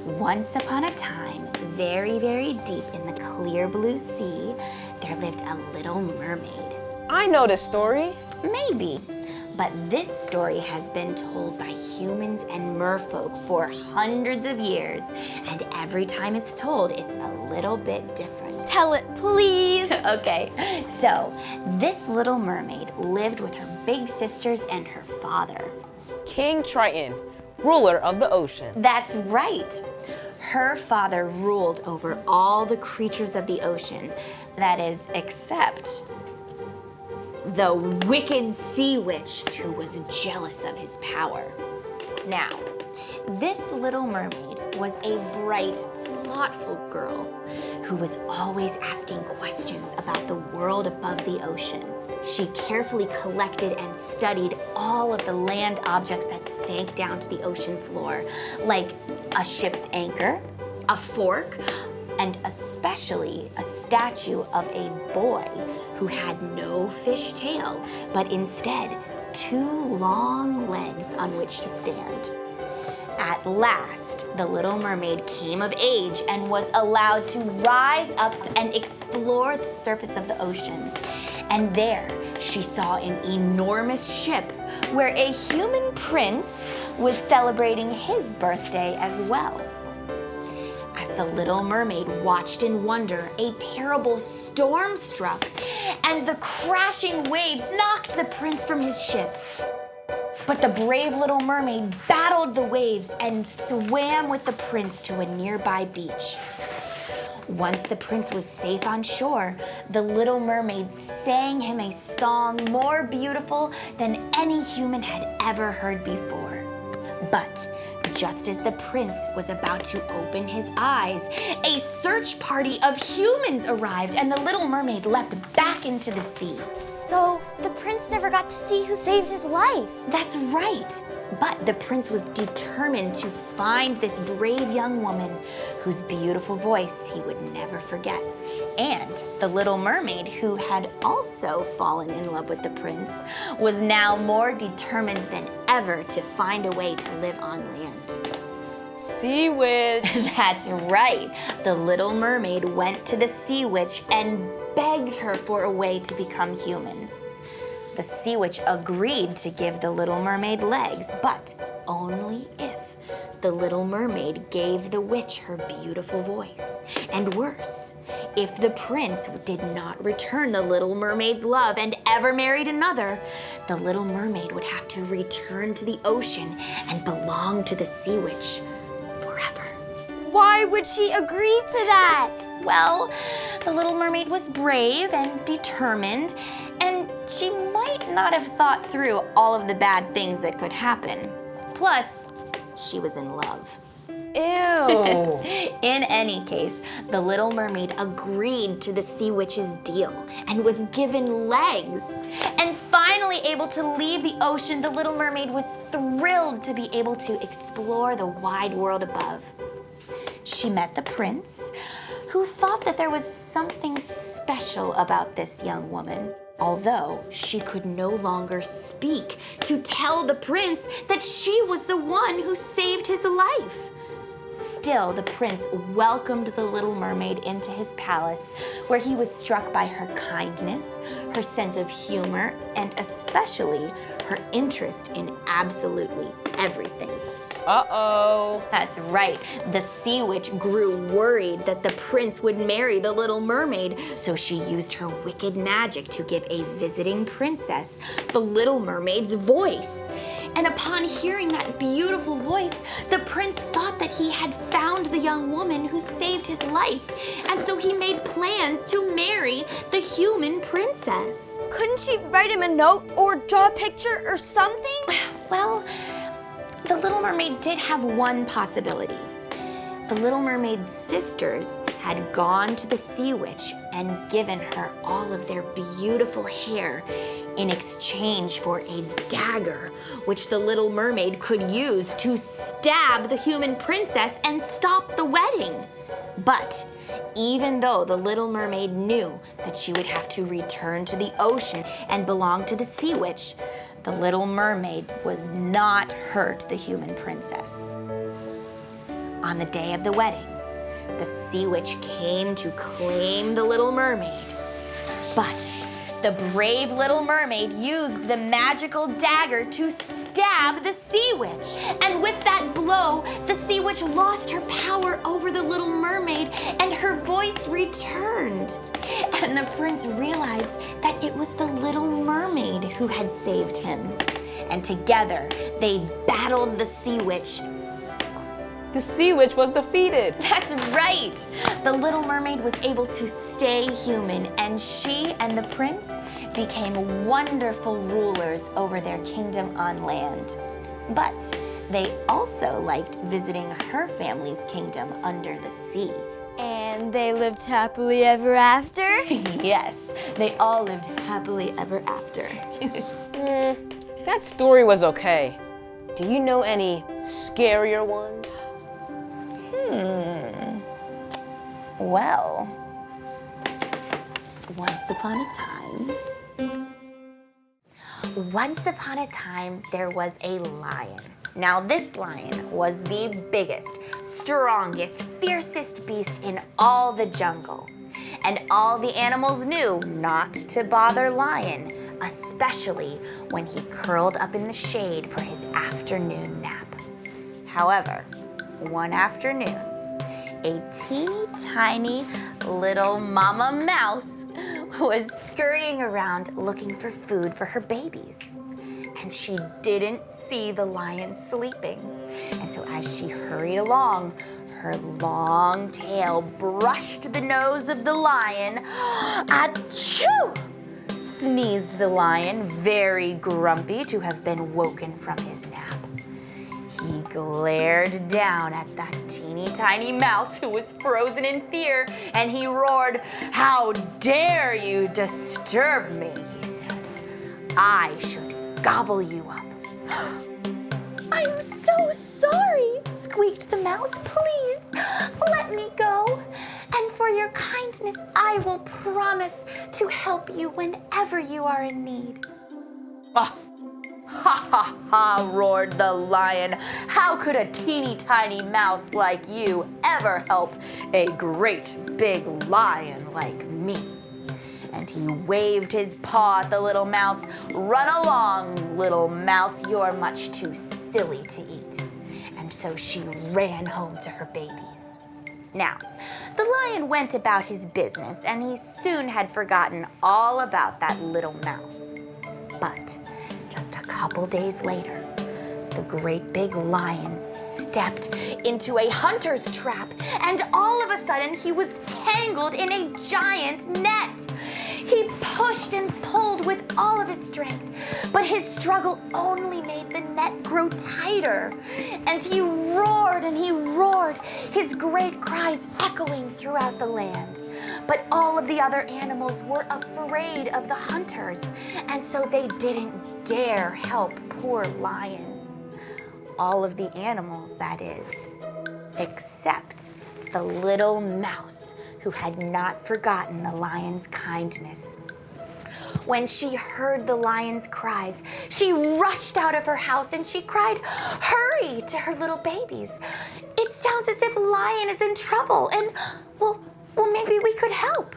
[SPEAKER 11] Once upon a time, very, very deep in the clear blue sea, there lived a little mermaid.
[SPEAKER 9] I know this story.
[SPEAKER 11] Maybe. But this story has been told by humans and merfolk for hundreds of years, and every time it's told, it's a little bit different.
[SPEAKER 10] Tell it, please.
[SPEAKER 11] Okay, so this little mermaid lived with her big sisters and her father.
[SPEAKER 9] King Triton, ruler of the ocean.
[SPEAKER 11] That's right. Her father ruled over all the creatures of the ocean, that is, except the wicked sea witch who was jealous of his power. Now, this little mermaid was a bright, thoughtful girl who was always asking questions about the world above the ocean. She carefully collected and studied all of the land objects that sank down to the ocean floor, like a ship's anchor, a fork, and especially a statue of a boy who had no fish tail, but instead 2 long legs on which to stand. At last, the Little Mermaid came of age and was allowed to rise up and explore the surface of the ocean. And there, she saw an enormous ship where a human prince was celebrating his birthday as well. As the Little Mermaid watched in wonder, a terrible storm struck, and the crashing waves knocked the prince from his ship. But the brave Little Mermaid battled the waves and swam with the prince to a nearby beach. Once the prince was safe on shore, the Little Mermaid sang him a song more beautiful than any human had ever heard before. But just as the prince was about to open his eyes, a search party of humans arrived and the Little Mermaid leapt back into the sea.
[SPEAKER 4] So the prince never got to see who saved his life.
[SPEAKER 11] That's right. But the prince was determined to find this brave young woman whose beautiful voice he would never forget. And the Little Mermaid, who had also fallen in love with the prince, was now more determined than ever to find a way to live on land.
[SPEAKER 12] Sea witch.
[SPEAKER 11] That's right. The Little Mermaid went to the sea witch and begged her for a way to become human. The sea witch agreed to give the Little Mermaid legs, but only if the Little Mermaid gave the witch her beautiful voice. And worse, if the prince did not return the Little Mermaid's love and ever married another, the Little Mermaid would have to return to the ocean and belong to the sea witch forever.
[SPEAKER 4] Why would she agree to that?
[SPEAKER 11] Well, the Little Mermaid was brave and determined, and she might not have thought through all of the bad things that could happen. Plus, she was in love.
[SPEAKER 12] Ew.
[SPEAKER 11] In any case, the Little Mermaid agreed to the sea witch's deal and was given legs. And finally able to leave the ocean, the Little Mermaid was thrilled to be able to explore the wide world above. She met the prince, who thought that there was something special about this young woman, although she could no longer speak to tell the prince that she was the one who saved his life. Still, the prince welcomed the Little Mermaid into his palace, where he was struck by her kindness, her sense of humor, and especially her interest in absolutely everything.
[SPEAKER 12] Uh-oh.
[SPEAKER 11] That's right. The sea witch grew worried that the prince would marry the Little Mermaid, so she used her wicked magic to give a visiting princess the Little Mermaid's voice. And upon hearing that beautiful voice, the prince thought that he had found the young woman who saved his life, and so he made plans to marry the human princess.
[SPEAKER 1] Couldn't she write him a note or draw a picture or something?
[SPEAKER 11] Well, the Little Mermaid did have one possibility. The Little Mermaid's sisters had gone to the sea witch and given her all of their beautiful hair in exchange for a dagger, which the Little Mermaid could use to stab the human princess and stop the wedding. But even though the Little Mermaid knew that she would have to return to the ocean and belong to the sea witch, the Little Mermaid would not hurt the human princess. On the day of the wedding, the sea witch came to claim the Little Mermaid. But the brave Little Mermaid used the magical dagger to stab the sea witch. And with that blow, the sea witch lost her power over the Little Mermaid and her voice returned. And the prince realized that it was the Little Mermaid who had saved him. And together, they battled the sea witch.
[SPEAKER 12] The sea witch was defeated.
[SPEAKER 11] That's right. The Little Mermaid was able to stay human, and she and the prince became wonderful rulers over their kingdom on land. But they also liked visiting her family's kingdom under the sea.
[SPEAKER 1] And they lived happily ever after?
[SPEAKER 11] Yes, they all lived happily ever after.
[SPEAKER 12] That story was okay. Do you know any scarier ones?
[SPEAKER 11] Well, once upon a time, there was a lion. Now this lion was the biggest, strongest, fiercest beast in all the jungle. And all the animals knew not to bother Lion, especially when he curled up in the shade for his afternoon nap. However, one afternoon, a teeny tiny little mama mouse was scurrying around looking for food for her babies. And she didn't see the lion sleeping. And so as she hurried along, her long tail brushed the nose of the lion. Achoo! Sneezed the lion, very grumpy to have been woken from his nap. He glared down at that teeny tiny mouse who was frozen in fear, and he roared, "How dare you disturb me?" he said. "I should gobble you up." "I'm so sorry," squeaked the mouse. "Please, let me go. And for your kindness, I will promise to help you whenever you are in need." "Ah, ha ha ha," roared the lion. "How could a teeny tiny mouse like you ever help a great big lion like me?" And he waved his paw at the little mouse. "Run along, little mouse, you're much too silly to eat." And so she ran home to her babies. Now, the lion went about his business, and he soon had forgotten all about that little mouse. But just a couple days later, the great big lion stepped into a hunter's trap, and all of a sudden he was tangled in a giant net. He pushed and pulled with all of his strength, but his struggle only made the net grow tighter. And he roared and he roared, his great cries echoing throughout the land. But all of the other animals were afraid of the hunters, and so they didn't dare help poor Lion. All of the animals, that is, except the little mouse, who had not forgotten the lion's kindness. When she heard the lion's cries, she rushed out of her house and she cried, "Hurry!" to her little babies. "It sounds as if Lion is in trouble, and, well, maybe we could help."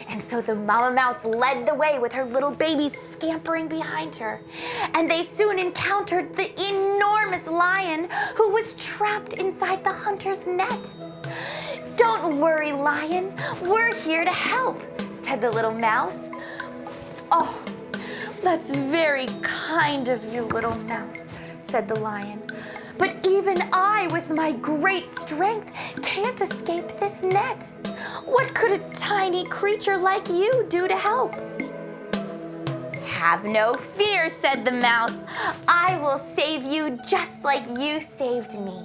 [SPEAKER 11] And so the mama mouse led the way with her little babies scampering behind her. And they soon encountered the enormous lion who was trapped inside the hunter's net. "Don't worry, Lion, we're here to help," said the little mouse. "Oh, that's very kind of you, little mouse," said the lion. "But even I, with my great strength, can't escape this net. What could a tiny creature like you do to help?" "Have no fear," said the mouse. "I will save you just like you saved me."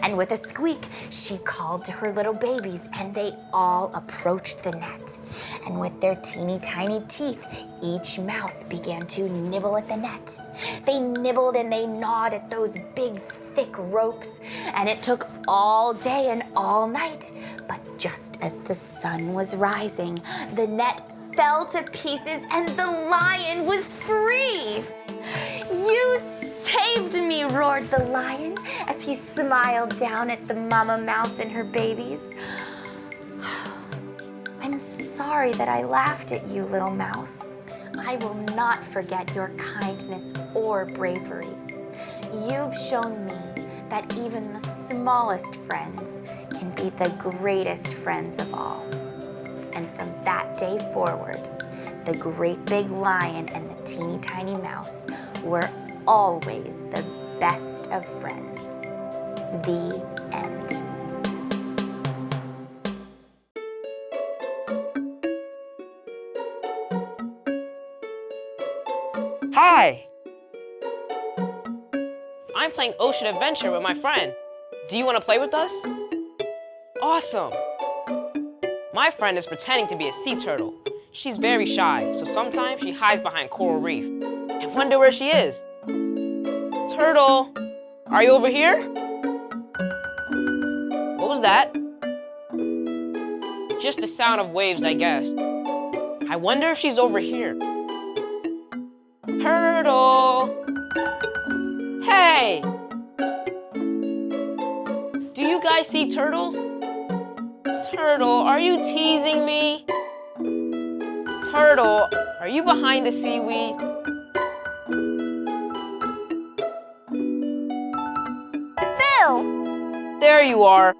[SPEAKER 11] And with a squeak, she called to her little babies, and they all approached the net. And with their teeny tiny teeth, each mouse began to nibble at the net. They nibbled and they gnawed at those big, thick ropes, and it took all day and all night. But just as the sun was rising, the net fell to pieces and the lion was free. "You saved me," roared the lion as he smiled down at the mama mouse and her babies. "I'm sorry that I laughed at you, little mouse. I will not forget your kindness or bravery. You've shown me that even the smallest friends can be the greatest friends of all." And from that day forward, the great big lion and the teeny tiny mouse were always the best of friends. The end.
[SPEAKER 12] Hi! I'm playing Ocean Adventure with my friend. Do you want to play with us? Awesome! My friend is pretending to be a sea turtle. She's very shy, so sometimes she hides behind coral reef. I wonder where she is. Turtle, are you over here? What was that? Just the sound of waves, I guess. I wonder if she's over here. Turtle! Hey! sea turtle? Turtle, are you teasing me? Turtle, are you behind the seaweed?
[SPEAKER 4] Boo!
[SPEAKER 12] There you are.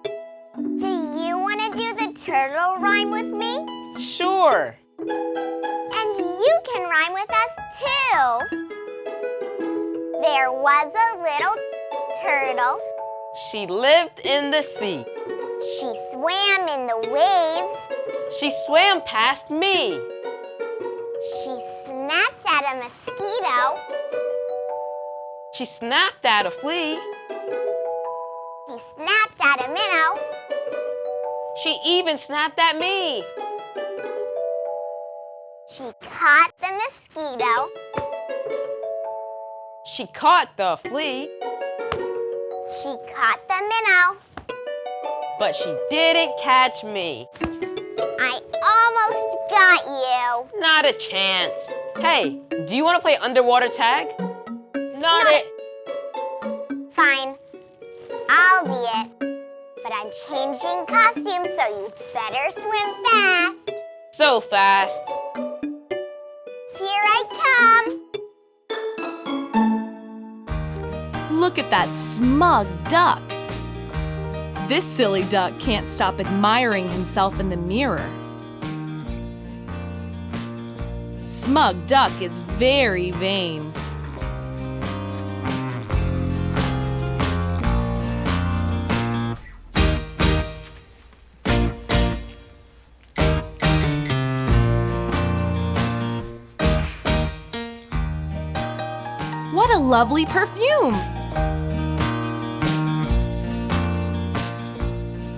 [SPEAKER 4] Do you want to do the turtle rhyme with me?
[SPEAKER 12] Sure.
[SPEAKER 4] And you can rhyme with us too. There was a little turtle.
[SPEAKER 12] She lived in the sea.
[SPEAKER 4] She swam in the waves.
[SPEAKER 12] She swam past me.
[SPEAKER 4] She snapped at a mosquito.
[SPEAKER 12] She snapped at a flea.
[SPEAKER 4] She snapped at a minnow.
[SPEAKER 12] She even snapped at me.
[SPEAKER 4] She caught the mosquito.
[SPEAKER 12] She caught the flea.
[SPEAKER 4] She caught the minnow.
[SPEAKER 12] But she didn't catch me.
[SPEAKER 4] I almost got you.
[SPEAKER 12] Not a chance. Hey, do you want to play underwater tag? Not it.
[SPEAKER 4] Fine. I'll be it. But I'm changing costumes, so you better swim fast.
[SPEAKER 12] So fast.
[SPEAKER 4] Here I come.
[SPEAKER 13] Look at that smug duck. This silly duck can't stop admiring himself in the mirror. Smug duck is very vain. What a lovely perfume!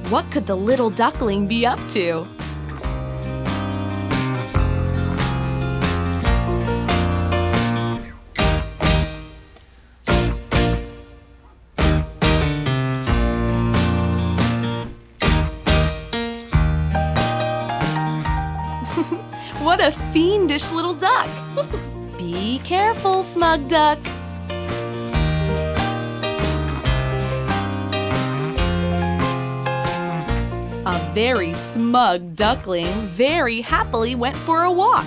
[SPEAKER 13] What could the little duckling be up to? What a fiendish little duck! Be careful, smug duck! A very smug duckling very happily went for a walk.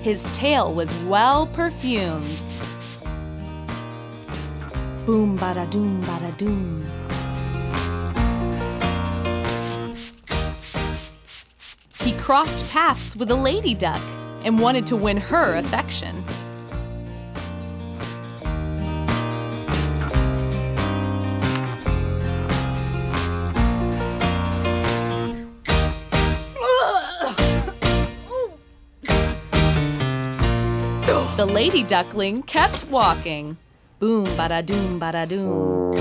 [SPEAKER 13] His tail was well perfumed. Boom bada doom bada doom. He crossed paths with a lady duck and wanted to win her affection. The lady duckling kept walking. Boom bada doom bada doom.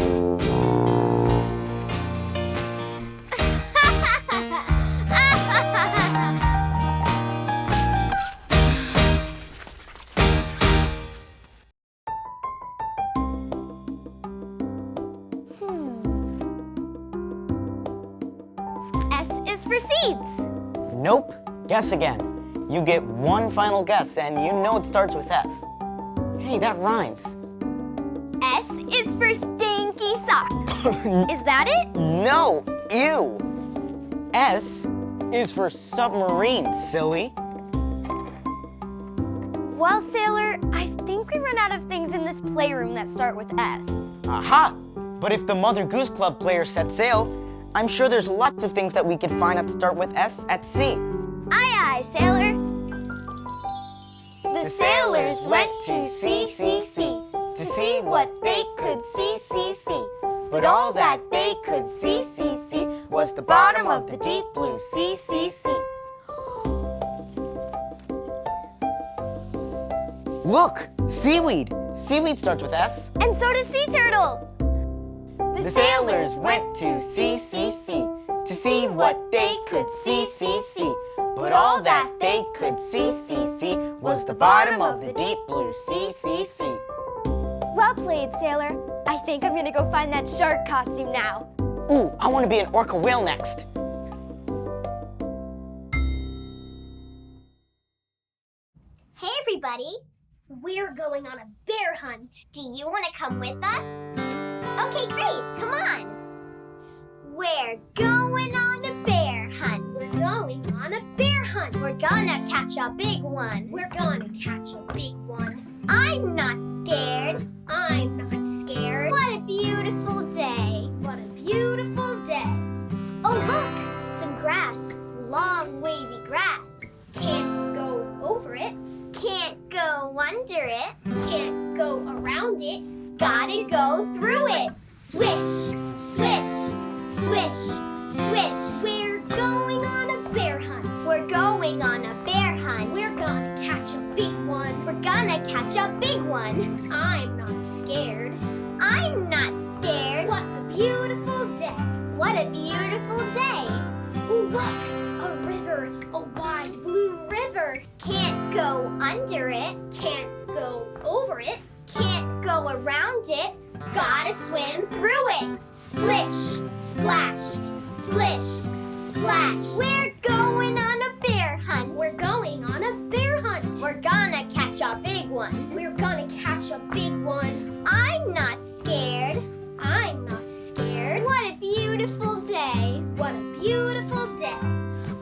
[SPEAKER 10] S is for seeds.
[SPEAKER 14] Nope. Guess again. You get one final guess, and you know it starts with S. Hey, that rhymes.
[SPEAKER 10] S is for stinky sock. Is that it?
[SPEAKER 14] No, ew. S is for submarine, silly.
[SPEAKER 10] Well, Sailor, I think we run out of things in this playroom that start with S.
[SPEAKER 14] Aha! But if the Mother Goose Club players set sail, I'm sure there's lots of things that we could find that start with S at sea.
[SPEAKER 10] Aye, aye, Sailor.
[SPEAKER 14] The sailors went to sea, to see what they could see. But all that they could see was the bottom of the deep blue sea. Look, seaweed. Seaweed starts with S.
[SPEAKER 10] And so does sea turtle.
[SPEAKER 14] The sailors went to sea, to see what they could see. But all that they could see was the bottom of the deep blue sea.
[SPEAKER 10] Well played, Sailor. I think I'm gonna go find that shark costume now.
[SPEAKER 14] Ooh, I want to be an orca whale next.
[SPEAKER 4] Hey, everybody. We're going on a bear hunt. Do you want to come with us? Okay, great. Come on. We're going on a bear hunt. We're going on a bear hunt. We're gonna catch a big one. We're gonna catch a big one. I'm not scared. I'm not scared. What a beautiful day. What a beautiful day. Oh, look, some grass. Long, wavy grass. Can't go over it. Can't go under it. Can't go around it. Gotta go through it. Swish, swish, swish, swish. We're going on a bear hunt. We're going on a bear hunt. We're gonna catch a big one. We're gonna catch a big one. I'm not scared. I'm not scared. What a beautiful day. What a beautiful day. Ooh, look, a river, a wide blue river. Can't go under it. Can't go over it. Can't go around it. Gotta swim through it. Splish, splash, splish, splash. We're going on a bear hunt. We're going on a bear hunt. We're gonna catch a big one. We're gonna catch a big one. I'm not scared. I'm not scared. What a beautiful day. What a beautiful day.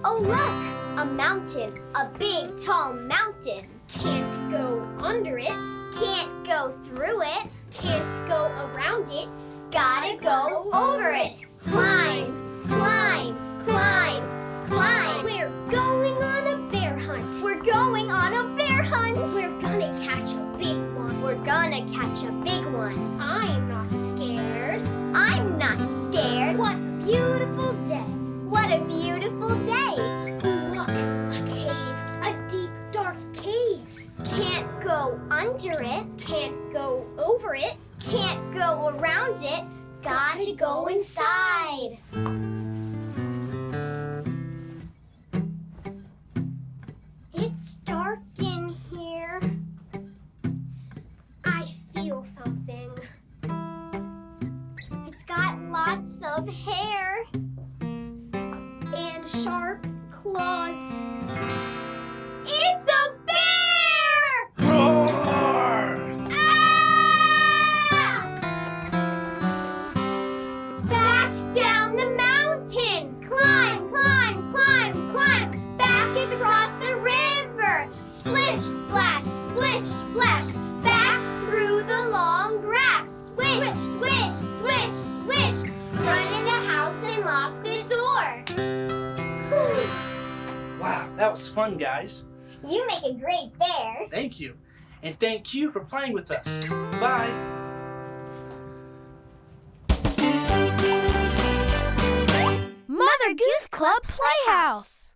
[SPEAKER 4] Oh, look, a mountain, a big, tall mountain. Can't go under it. Can't go through it. Can't go around it. Gotta go over it. Climb, climb, climb, climb. We're going on a bear hunt. We're going on a bear hunt. We're gonna catch a big one. We're gonna catch a big one. I'm not scared. I'm not scared. What a beautiful day. What a beautiful day. Look, a cave, a deep, dark cave. Can't go under it. Can't go over it. Can't go around it. Gotta go inside. It's dark in here. I feel something. It's got lots of hair and sharp claws. It's a bear!
[SPEAKER 2] Roar!
[SPEAKER 4] Ah! Back down the mountain. Climb, climb, climb, climb. Back across the river. Splish, splash, splish, splash. Back through the long grass. Swish, swish, swish, swish. Run in the house and lock the door.
[SPEAKER 2] Wow, that was fun, guys.
[SPEAKER 4] You make a great bear.
[SPEAKER 2] Thank you. And thank you for playing with us. Bye.
[SPEAKER 10] Mother Goose Club Playhouse.